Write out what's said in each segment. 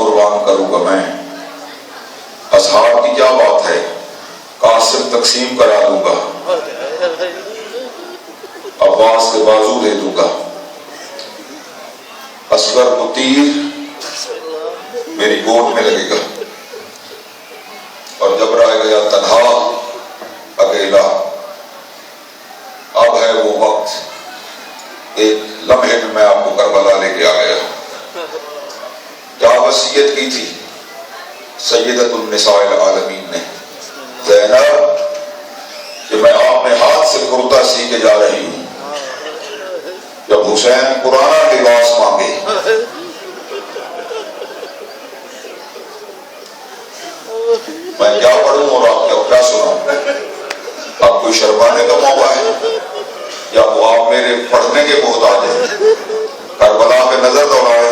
قربان کروں گا میں، اصحاب کی کیا بات ہے، قاسم تقسیم کرا دوں گا، عباس کے بازو دے دوں گا، اصغر کو تیر میری گود میں لگے گا، اور جب رہ گیا تنہا اکیلا، اب ہے وہ وقت، ایک لمحے میں آپ کو کربلا لے کے آ گیا۔ کیا وصیت کی تھی سیدۃ النساء العالمین نے، زینب، کہ میں آپ نے ہاتھ سے کرتا سی کے جا رہی ہوں، جب حسین پرانا لباس مانگے میں کیا پڑھوں اور آپ کیا سناؤں؟ اب کوئی شرمانے کا موقع ہے یا وہ آپ میرے پڑھنے کے محتاج ہیں؟ کربلا پہ نظر دوڑائے،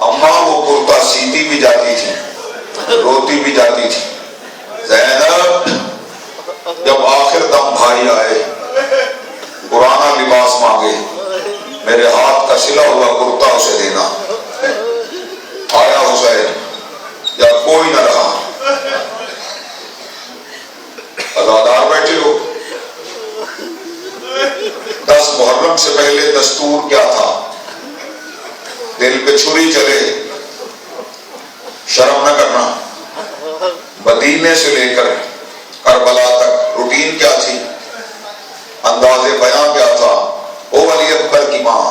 اماں وہ کرتا سیتی بھی جاتی تھی، روتی بھی جاتی تھی۔ زینب، جب آخر دم بھائی آئے، پرانا لباس مانگے، میرے ہاتھ کا سلا ہوا کرتا اسے دینا، آیا حسین یا کوئی نہ رہا، ازادار بیٹھے ہو۔ 10 محرم سے پہلے دستور کیا تھا؟ دل پہ چھری چلے شرم نہ کرنا۔ مدینے سے لے کر کربلا تک روٹین کیا تھی، انداز بیان کیا تھا؟ او علی اکبر کی ماں،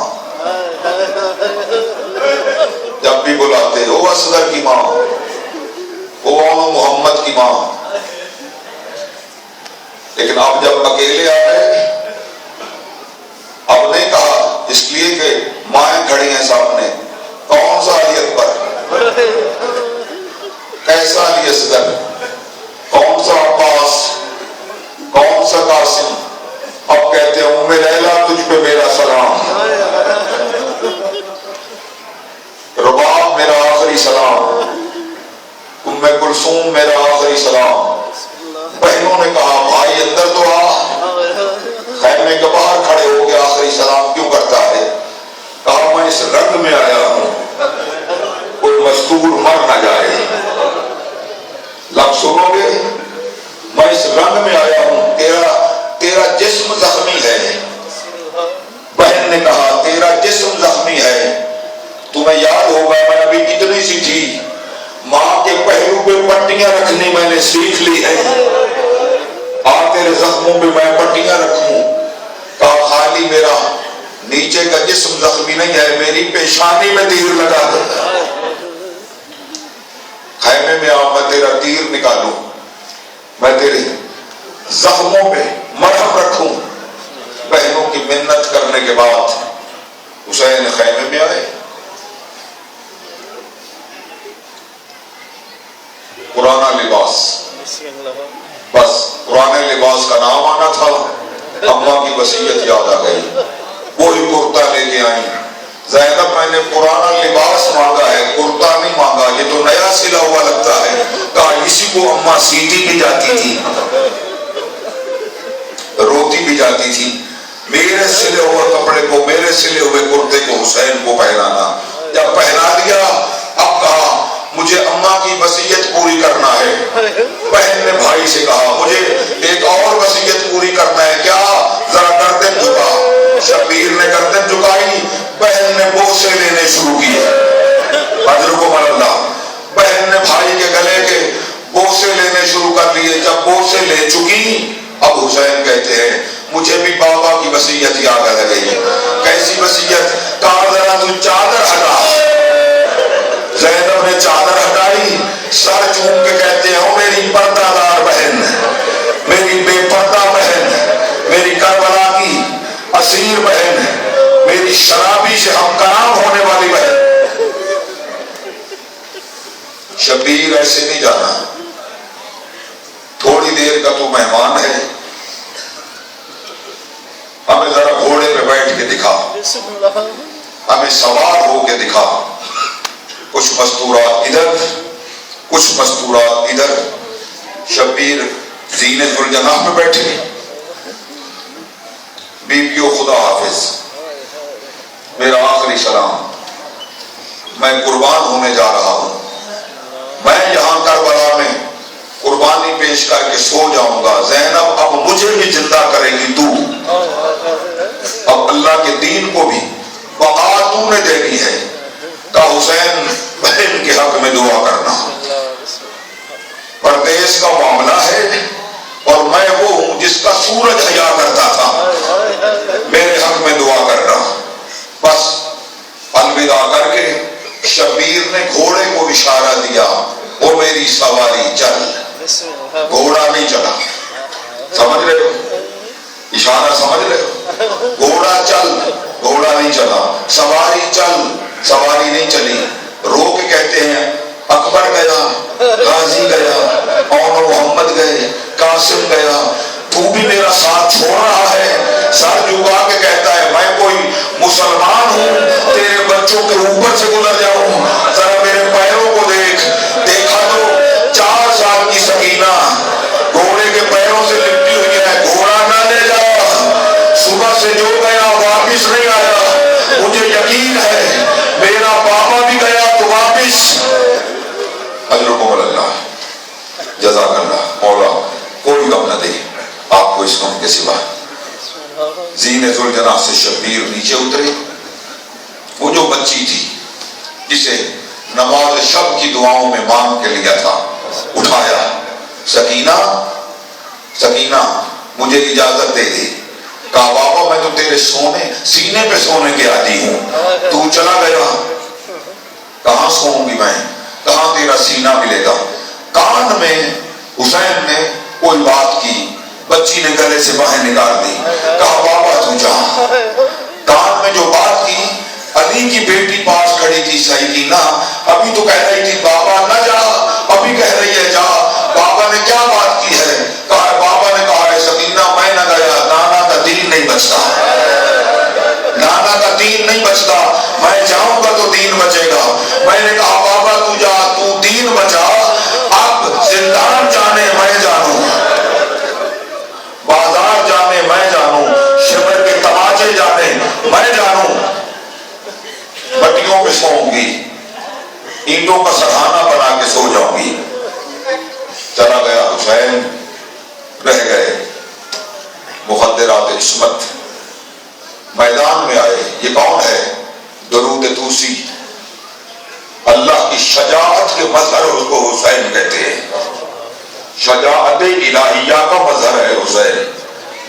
جب بھی بلاتے او اصغر کی ماں، او محمد کی ماں۔ لیکن اب جب اکیلے آ گئے، اب نہیں کہا، اس لیے کہ مائیں کھڑی ہیں سامنے، کون سا علی اکبر، کیسا علی اصغر، کون سا عباس، کون سا قاسم؟ اب کہتے ہیں ام لیلا تجھ پہ میرا سلام، رباب میرا آخری سلام، ام کلثوم میرا آخری سلام۔ بہنوں نے کہا بھائی اندر تو آ، خیمے کے باہر کھڑے ہو کے آخری سلام کیوں کرتا ہے؟ کہا میں اس رنگ میں آیا ہوں کوئی مزدور مر نہ جائے۔ لفظ سنو گے، میں اس رنگ میں آیا ہوں، تیرا جسم زخمی ہے۔ بہن نے کہا تیرا جسم زخمی ہے، تمہیں یاد ہوگا میں ابھی کتنی سی تھی، ماں کے پہلو پہ پٹیاں رکھنی میں نے سیکھ لی ہے، تیرے زخموں پہ میں پٹیاں رکھوں۔ کہا خالی میرا نیچے کا جسم زخمی نہیں ہے، میری پیشانی میں تیر لگا دو، خیمے میں آؤ، میں تیرا تیر نکالوں، میں تیرے زخموں پہ مرہم رکھوں۔ بہنوں کی منت کرنے کے بعد حسین خیمے میں آئے، پرانا لباس، بس پرانے لباس کا نام آنا تھا، اماں کی وصیت یاد آ گئی، وہی کرتا لے کے آئی۔ زینب میں نے پرانا لباس مانگا ہے، کرتا نہیں مانگا، یہ تو نیا سلا ہوا لگتا ہے۔ کہا اسی کو اماں سیتی بھی جاتی تھی، روتی بھی جاتی تھی، میرے سلے ہوئے کپڑے کو، میرے سلے ہوئے کرتے کو حسین کو پہنانا۔ جب پہنا دیا، اب کہا مجھے اماں کی وصیت پوری کرنا ہے۔ بہن نے بھائی سے کہا مجھے ایک اور وصیت پوری کرنا ہے، کیا؟ ذرا گردن جھکا۔ شبیر نے گردن جھکائی، بہن نے بوسے لینے شروع کیے، اجرکم اللہ۔ بہن نے بھائی کے گلے کے بوسے لینے شروع کر لیے۔ جب بوسے لے چکی، اب حسین کہتے ہیں مجھے بھی بابا کی وصیت یاد آ گئی۔ کیسی وصیت؟ کہا ذرا تو چادر ہٹا۔ زینب نے چادر ہٹائی، سر چوم کے کہتے ہیں او میری پردہ دار بہن، میری بے پردہ بہن، میری کربلا کی اسیر بہن، میری شرابی سے ہم کلام ہونے والی بہن۔ شبیر ایسے نہیں جانا، تھوڑی دیر کا تو مہمان ہے، ہمیں ذرا گھوڑے پہ بیٹھ کے دکھا، ہمیں سوار ہو کے دکھا۔ کچھ مستورات ادھر، کچھ مستورات ادھر۔ شبیر زینت الجناح پہ بیٹھے، بیویو خدا حافظ، میرا آخری سلام، میں قربان ہونے جا رہا ہوں، پیش کر کے سو جاؤں گا، زینب اب مجھے بھی زندہ کرے گی تو، اب اللہ کے دین کو بھی بقا تو نے دینی ہے۔ کہا حسین بہن کے حق میں دعا کرنا، پردیس کا معاملہ ہے اور میں وہ ہوں جس کا سورج حیا کرتا تھا، میرے حق میں دعا کرنا۔ بس الوداع کر کے شبیر نے گھوڑے کو اشارہ دیا، وہ میری سواری چل، گھوڑا نہیں چلا، سمجھ رہے ہو اشارہ، سمجھ رہے ہو؟ گھوڑا چل، گھوڑا نہیں چلا، سواری چل، سواری نہیں چلی۔ رو کے کہتے ہیں اکبر گیا، غازی گیا، اور محمد گئے، قاسم گیا، تو بھی میرا ساتھ چھوڑ رہا ہے؟ سر جھکا کے کہتا ہے میں کوئی مسلمان ہوں تیرے بچوں کے اوپر سے گزر جاؤں؟ ذرا میرے پیروں کو دیکھ، دیکھا تو 4 سال کی سکینہ گھوڑے کے پیروں سے لپٹی ہوئی ہے۔ گھوڑا نہ لے جا، صبح سے جو گیا واپس نہیں آیا، مجھے یقین ہے میرا بابا بھی گیا تو واپس۔ اجرکم اللہ، جزاک اللہ، مولا کوئی غم نہ دے آپ کو اس غم کے سوا۔ زین ذوالجناح سے شبیر نیچے اترے، وہ جو بچی تھی جسے نماز شب کی دعاؤں میں مانگ کے لیا تھا، اٹھایا، سکینہ سکینہ مجھے اجازت دے دے۔ کہا بابا میں تو تیرے سینے پہ سونے کے عادی ہوں، تو چلا گیا، کہاں سوؤں گی میں، کہاں تیرا سینہ ملے گا؟ کان میں حسین نے کوئی بات کی، بچی نے گلے سے باہیں نکال دی، کہا بابا تو جا۔ کان میں جو بات کی، علی کی بیٹی پاس کھڑی تھی سکینہ، ابھی تو کہہ رہی تھی بابا نہ جا، ابھی کہہ رہی ہے جا۔ بابا نے کیا بات کی ہے؟ کہا بابا نے کہا ہے سکینہ میں نہ گیا نانا کا دین نہیں بچتا، نانا کا دین نہیں بچتا، میں جاؤں گا تو دین بچے گا۔ میں نے کہا بابا تو جا، تو دین بچا، اب زندان جانے میں جانوں، بازار جانے میں جانوں، شمر کے تماچے جانے میں جانوں، مٹیوں پہ سوؤں گی، اینٹوں کا سرہانہ بنا کے سو جاؤں گی۔ چلا گیا حسین، رہ گئے مخدرات عصمت۔ میدان میں آئے، یہ کون ہے؟ درود طوسی، اللہ کی شجاعت کے مظہر اس کو حسین کہتے ہیں، شجاعت الہیہ کا مظہر ہے حسین۔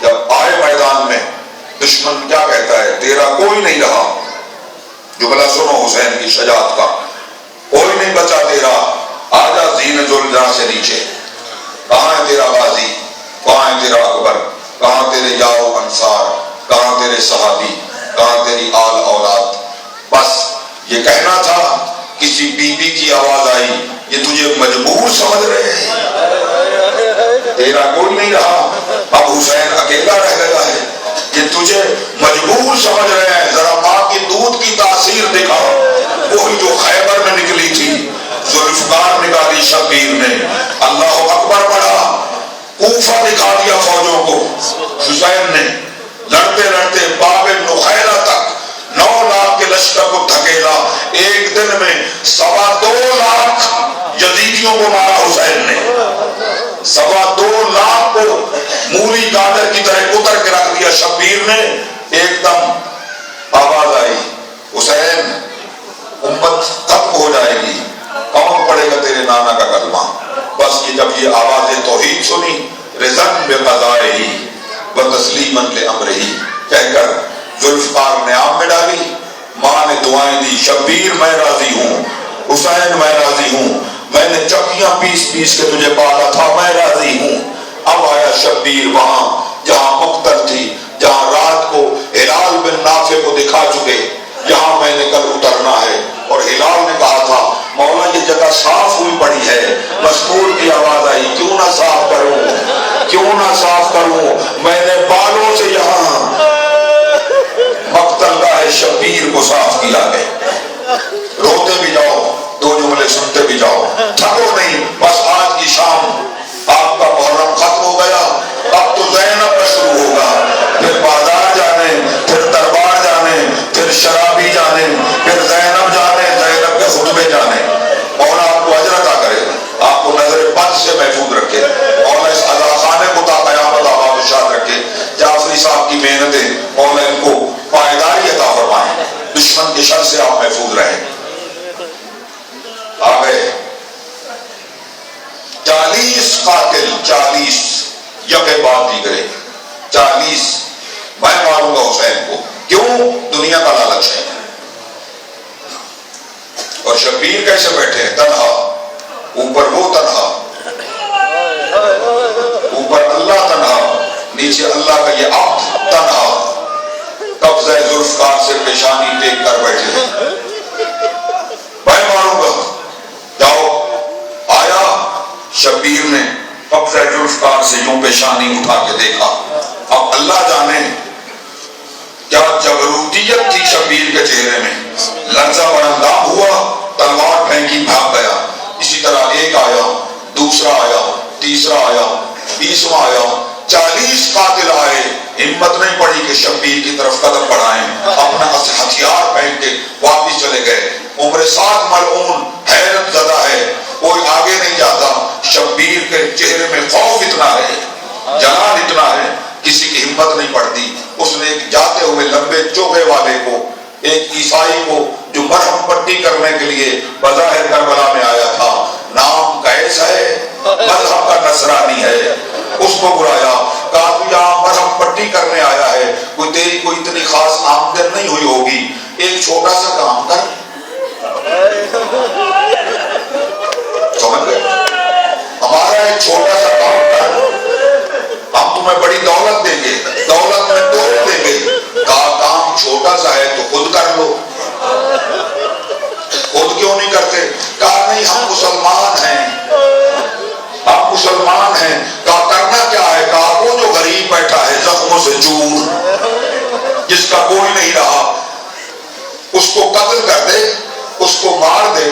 جب آئے میدان میں، دشمن کیا کہتا ہے؟ تیرا کوئی نہیں رہا۔ جملہ سنو حسین کی شجاعت کا، کوئی نہیں بچا تیرا، آجا زین ذوالجناح سے نیچے۔ کہاں ہے تیرا غازی، کہاں ہے تیرا اکبر، کہاں تیرے یار و انصار، کہاں تیرے صحابی، کہاں تیری آل اولاد؟ بس یہ کہنا تھا، کسی بی بی کی آواز آئی، یہ تجھے مجبور سمجھ رہے ہیں، تیرا کوئی نہیں رہا، اب حسین اکیلا رہ گیا ہے، یہ تجھے مجبور سمجھ رہے ہیں، ذرا ماں کی دودھ کی تاثیر دکھا، وہی جو خیبر میں نکلی تھی، ذوالفقار نکالی شبیر نے، اللہ اکبر پڑھا، کوفہ دکھا دیا فوجوں کو حسین نے، لڑتے لڑتے باب نخیلہ تک 9 لاکھ کے لشکر کو دھکیلا، ایک دن میں 2.25 لاکھ یزیدیوں کو مارا حسین نے، 2.25 لاکھ کو مولی گادر کی طرح اتر کے رکھ دیا شبیر نے۔ ایک دم آواز آئی، حسین امت ختم ہو جائے گی، کون پڑھے گا تیرے نانا کا کلمہ؟ بس یہ جب یہ آواز توحید سنی، رضن بقضائہ و تسلیما لامرہ کہہ کر ذوالفقار نے عام میں ڈالی، ماں نے دعائیں دی، شبیر میں راضی ہوں، حسین میں راضی ہوں، میں نے چکیاں پیس پیس کے تجھے پالا تھا، میں راضی ہوں۔ اب آیا شبیر وہاں جہاں مقتل تھی، جہاں رات کو ہلال بن نافع کو دکھا چکے، یہاں میں نے کل اترنا ہے۔ اور ہلال نے کہا تھا مولا یہ جگہ صاف ہوئی پڑی ہے، مستور کی آواز آئی کیوں نہ صاف کروں، کیوں نہ صاف کروں، میں نے بالوں سے یہاں مقتل گاہ شبیر کو صاف کیا ہے۔ روتے بھی جاؤ، 2 جملے سنتے بھی جاؤ، تھکو نہیں۔ بس آج کی شام آپ کا محرم ختم ہو گیا، اب تو زینب کا شروع ہوگا، پھر بازار جانے، پھر دربار جانے، پھر شرابی جانے، پھر زینب جانے، زینب کے خطبے جانے۔ مولا آپ کو اجر عطا کرے، آپ کو نظر بد سے محفوظ رکھے، مولا قاتل 40 یکے بعد دیگرے 40 میں ماروں گا حسین کو. کیوں؟ دنیا کا لالچ ہے. اور شبیر کیسے بیٹھے ہیں؟ تنہا، اوپر وہ تنہا، اوپر اللہ تنہا، نیچے اللہ کا یہ عبد تنہا، قبضہ ذوالفقار سے پیشانی ٹیک کر بیٹھے ہیں. میں ماروں گا. جاؤ. آیا شبیر نے قبضہ ذوالفقار سے یوں پیشانی اٹھا کے دیکھا. اب اللہ جانے کیا جبروتیت تھی شبیر کے چہرے میں. لرزہ برندام ہوا، تلوار پھینکی، بھاگ گیا. اسی طرح ایک آیا، دوسرا آیا، تیسرا آیا، 20واں آیا، 40 قاتل آئے. ہمت نہیں پڑی کہ شبیر کی طرف قدم بڑھائیں. اپنا ہتھیار پھینک کے واپس چلے گئے. عمر سعد ملعون حیرت زدہ ہے، کوئی آگے نہیں جاتا. شبیر کے چہرے میں خوف اتنا ہے، جلال اتنا ہے، کسی کی ہمت نہیں پڑتی. اس نے ایک جاتے ہوئے لمبے چوبے والے کو، ایک عیسائی کو جو مرہم پٹی کرنے کے لیے بظاہر کربلا میں آیا تھا، نام قیس ہے، مذہب کا نصرانی ہے، اس کو بلایا. کہا تو یہاں مرہم پٹی کرنے آیا ہے، کوئی تیری کوئی اتنی خاص آمدن نہیں ہوئی ہوگی، ایک چھوٹا سا کام کر. سمجھ گئے؟ ہمارا ایک چھوٹا سا کام کر، ہم تمہیں بڑی دولت دیں گے، دولت میں دولت دیں گے. کہا کام چھوٹا سا ہے تو خود کر لو. خود کیوں نہیں کرتے؟ کہا نہیں ہم مسلمان ہیں، ہم مسلمان ہیں. کہا کرنا کیا ہے؟ کہا وہ جو غریب بیٹھا ہے زخموں سے چور، جس کا کوئی نہیں رہا، اس کو قتل کر دے، اس کو مار دے،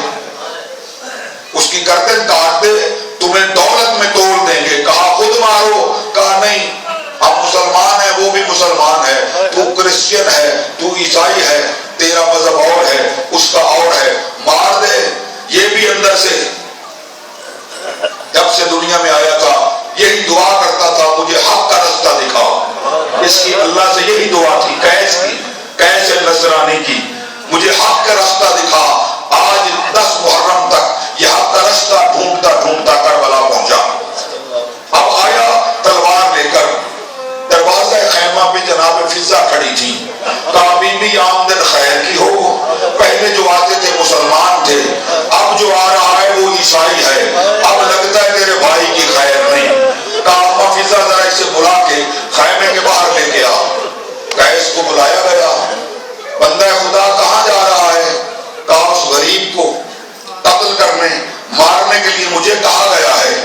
اس کی گردن کاٹ دے، تمہیں دولت میں توڑ دیں گے. کہا خود مارو. کہا نہیں ہم مسلمان ہیں، وہ بھی مسلمان ہے، تو کرسچن ہے، تو عیسائی ہے، تیرا مذہب اور ہے، اس کا اور ہے، مار دے. یہ بھی اندر سے جب سے دنیا میں آیا تھا یہی دعا کرتا تھا، مجھے حق کا رستہ دکھاؤ. اس کی اللہ سے یہی دعا تھی، قیس کی، قیس نصرانی کی، مجھے حق کا رستہ دکھا. آج 10 محرم تک یہ حق کا رستہ ڈھونڈتا ڈھونڈتا کربلا پہنچا. اب آیا تلوار لے کر. دروازہ خیمہ پہ جناب فضا کھڑی تھی. کہا بی بی آمدن خیر کی ہو. پہلے جو آتے تھے مسلمان تھے، اب جو آ رہا ہے وہ عیسائی ہے، اب لگتا ہے تیرے بھائی کی خیر نہیں. کہا اما فضا ذرا اسے بلا کے خیمے کے باہر لے کے آ. قیس کو بلایا گیا. بندہ خدا کہاں جا رہا ہے؟ کہا اس غریب کو قتل کرنے مارنے کے لیے مجھے کہا گیا ہے.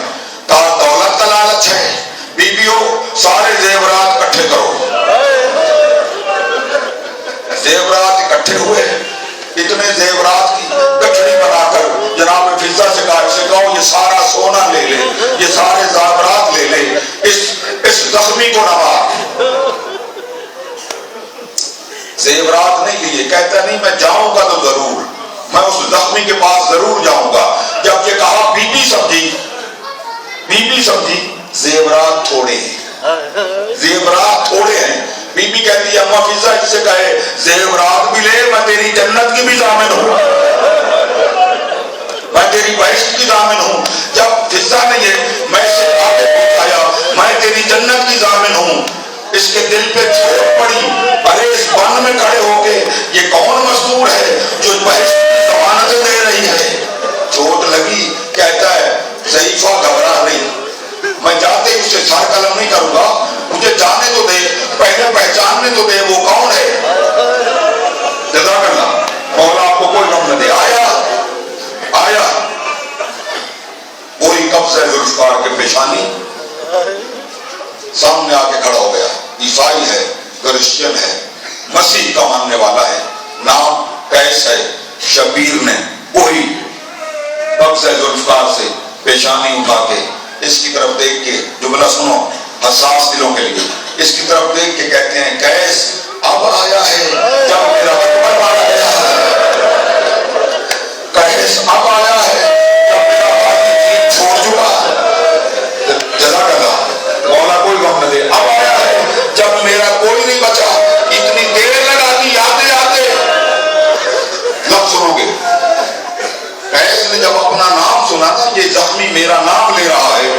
کہا دولت کا لالچ ہے. بیویوں سارے زیورات اکٹھے کرو. زیورات اکٹھے ہوئے. اتنے زیورات کی گٹھڑی بنا کر جناب فضا سے کہو یہ سارا سونا لے لے، یہ سارے زیورات لے لے، اس زخمی کو نہ مار. زیورات نہیں لیے. کہتا نہیں میں جاؤں گا تو ضرور، میں اس زخمی کے پاس ضرور جاؤں گا. جب یہ کہا بی بی سمجھی، بی بی سمجھی زیورات تھوڑے ہیں، زیورات تھوڑے ہیں. بی بی کہتی ہے اما فضا اس سے کہے زیورات بھی لے، میں تیری جنت کی بھی ضامن ہوں، میں تیری بہشت کی ضامن ہوں. جب فضا نے یہ میں سے آگے پہنچایا میں تیری جنت کی ضامن ہوں، اس کے دل پہ چوٹ پڑی. ارے اس بن میں کھڑے ہو کے یہ کون مزدور ہے جو بہشت کی ضمانتیں دے رہی ہے؟ چوٹ لگی. کہتا ہے ضعیفہ گھبرا نہیں، میں جاتے اسے سر قلم نہیں کروں گا، مجھے جانے تو دے، پہلے پہچاننے تو دے وہ کون ہے. جزاک اللہ. مولا آپ کو کوئی غم نہ دے. آیا وہی قبضہ ذوالفقار کے پیشانی سامنے آ کے کھڑا ہو گیا. عیسائی ہے، کرسچن ہے، مسیح کا ماننے والا ہے، نام قیس ہے. شبیر نے وہی قبضہ ذوالفقار سے پیشانی اٹھا کے اس کی طرف دیکھ کے، جملہ سنو حساس دلوں کے لیے، اس کی طرف دیکھ کے کہتے ہیں قیس اب آیا ہے جب میرا اکبر مارا گیا ہے. قیس اب آیا ہے جب میرا بھائی جیت چھوڑ چکا. جزاک اللہ. مولا کوئی غم نہ دے. اب آیا ہے جب میرا کوئی نہیں بچا. اتنی دیر لگا دی آتے آتے. لفظ سنو گے. قیس نے جب اپنا نام سنا نا، یہ زخمی میرا نام لے رہا ہے،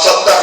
70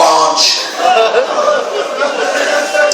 5।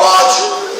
5।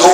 2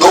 2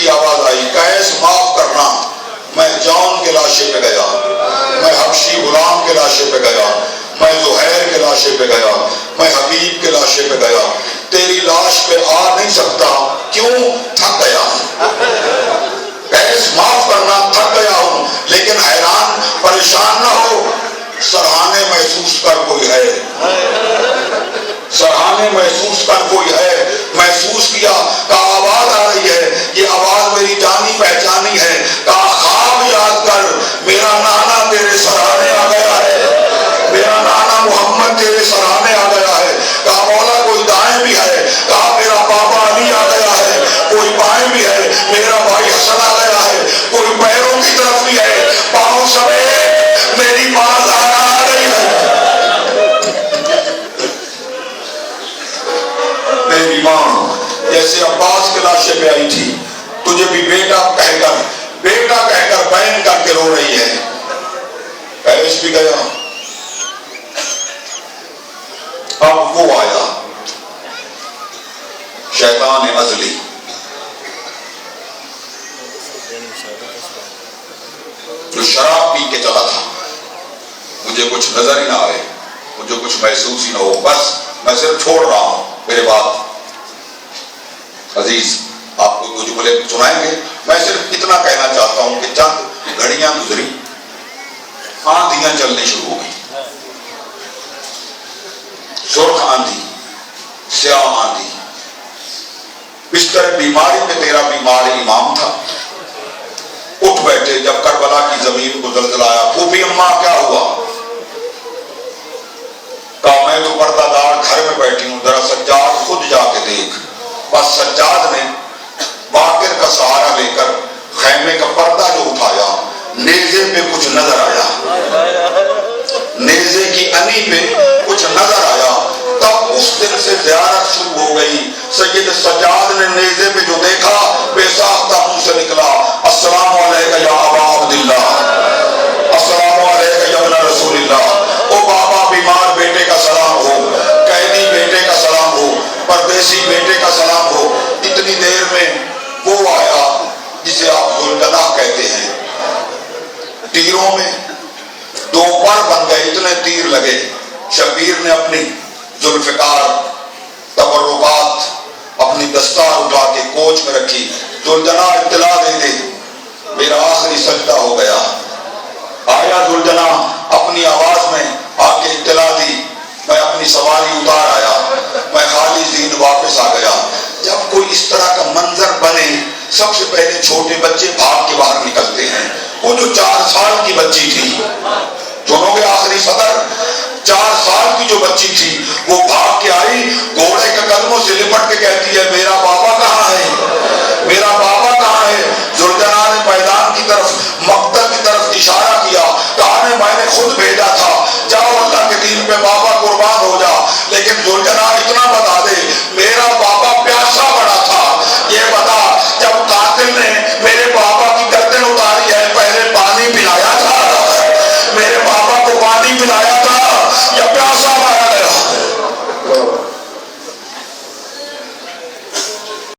کی آواز آئی، قیس معاف کرنا، میں جان کے لاشے پہ گیا، میں حبشی غلام کے لاشے پہ گیا، میں زہیر کے لاشے پہ گیا، میں حبیب کے لاشے پہ گیا، تیری لاش پہ آ نہیں سکتا، کیوں؟ تھک گیا ہوں۔ قیس معاف کرنا، تھک گیا ہوں، لیکن حیران پریشان نہ ہو، سرہانے محسوس کر کوئی ہے، سرہانے محسوس کر کوئی ہے۔ محسوس کیا، کہا آواز آ رہی ہے، یہ آواز میری جانی پہچانی ہے، کہا خواب یاد کر، میرا نانا تیرے سرہانے آ گیا ہے، میرا نانا محمد تیرے سرہانے آ گیا ہے۔ کہا مولا کوئی دائیں بھی ہے، کہا میرا بابا علی آ گیا ہے، کوئی بائیں بھی ہے، میرا بھائی حسن آ گیا ہے، کوئی پیروں کی طرف بھی ہے، پاؤں سمیت میری باز آ رہی ہے۔ میری ماں جیسے عباس کے لاشے پہ آئی تھی، تجھے بھی بیٹا کہہ کر بہن کر کے رو رہی ہے۔ قیس بھی گیا، اب وہ آیا شیطان ازلی، جو شراب پی کے چلا تھا، مجھے کچھ نظر ہی نہ آئے، مجھے کچھ محسوس ہی نہ ہو، بس میں صرف چھوڑ رہا ہوں۔ میرے بات عزیز آپ کو کچھ جملے سنائیں گے، میں صرف اتنا کہنا چاہتا ہوں کہ چند گھڑیاں گزری، آندھیاں چلنی شروع ہو گئی، سرخ آندھی، سیاہ آندھی، بستر بیماری پہ تیرا بیمار امام تھا، اٹھ بیٹھے جب کربلا کی زمین کو زلزلہ آیا، پھوپھی اماں کیا ہوا؟ کہا میں تو پردہ دار گھر میں بیٹھی ہوں، ذرا سجاد خود جا کے دیکھ۔ بس سجاد نے باقر کا سہارا لے کر خیمے کا پردہ جو اٹھایا، نیزے پہ کچھ نظر آیا، نیزے کی انی پہ کچھ نظر آیا، تب اس دن سے زیارت شروع ہو گئی۔ سید سجاد نے نیزے پہ جو دیکھا، بے ساختہ منہ سے نکلا، السلام علیکہ یا ابا عبداللہ، السلام علیکہ یا ابن رسول اللہ۔ او بابا بیمار بیٹے کا سلام ہو، قیدی بیٹے کا سلام ہو، پردیسی بیٹے کا سلام ہو۔ اتنی دیر میں وہ آیا جسے آپ ذوالجناح کہتے ہیں، تیروں میں دو پر بن گئے، اتنے تیر لگے۔ شبیر نے اپنی ذوالفقار تبرکات اپنی دستار اٹھا کے کوچ میں رکھی، ذوالجناح اطلاع دے دے، میرا آخری سجدہ ہو گیا۔ آیا ذوالجناح اپنی آواز میں آ کے اطلاع دی، میں اپنی سواری اتار آیا، میں خالی ذہن واپس آ گیا۔ جب کوئی اس طرح کا منظر بنے، سب سے پہلے چھوٹے بچے بھاگ کے باہر نکلتے ہیں۔ وہ جو 4 سال کی بچی تھی، سنو گے آخری صدر، 4 سال کی جو بچی تھی وہ بھاگ کے آئی، گھوڑے کے قدموں سے لپٹ کے کہتی ہے میرا بابا کہاں ہے، میرا بابا کہاں ہے؟ ذوالجناح نے میدان کی طرف، مقتل کی طرف اشارہ کیا، کہا میں نے خود بھیجا تھا، جاؤ اللہ کے دین پہ بابا قربان ہو جا۔ لیکن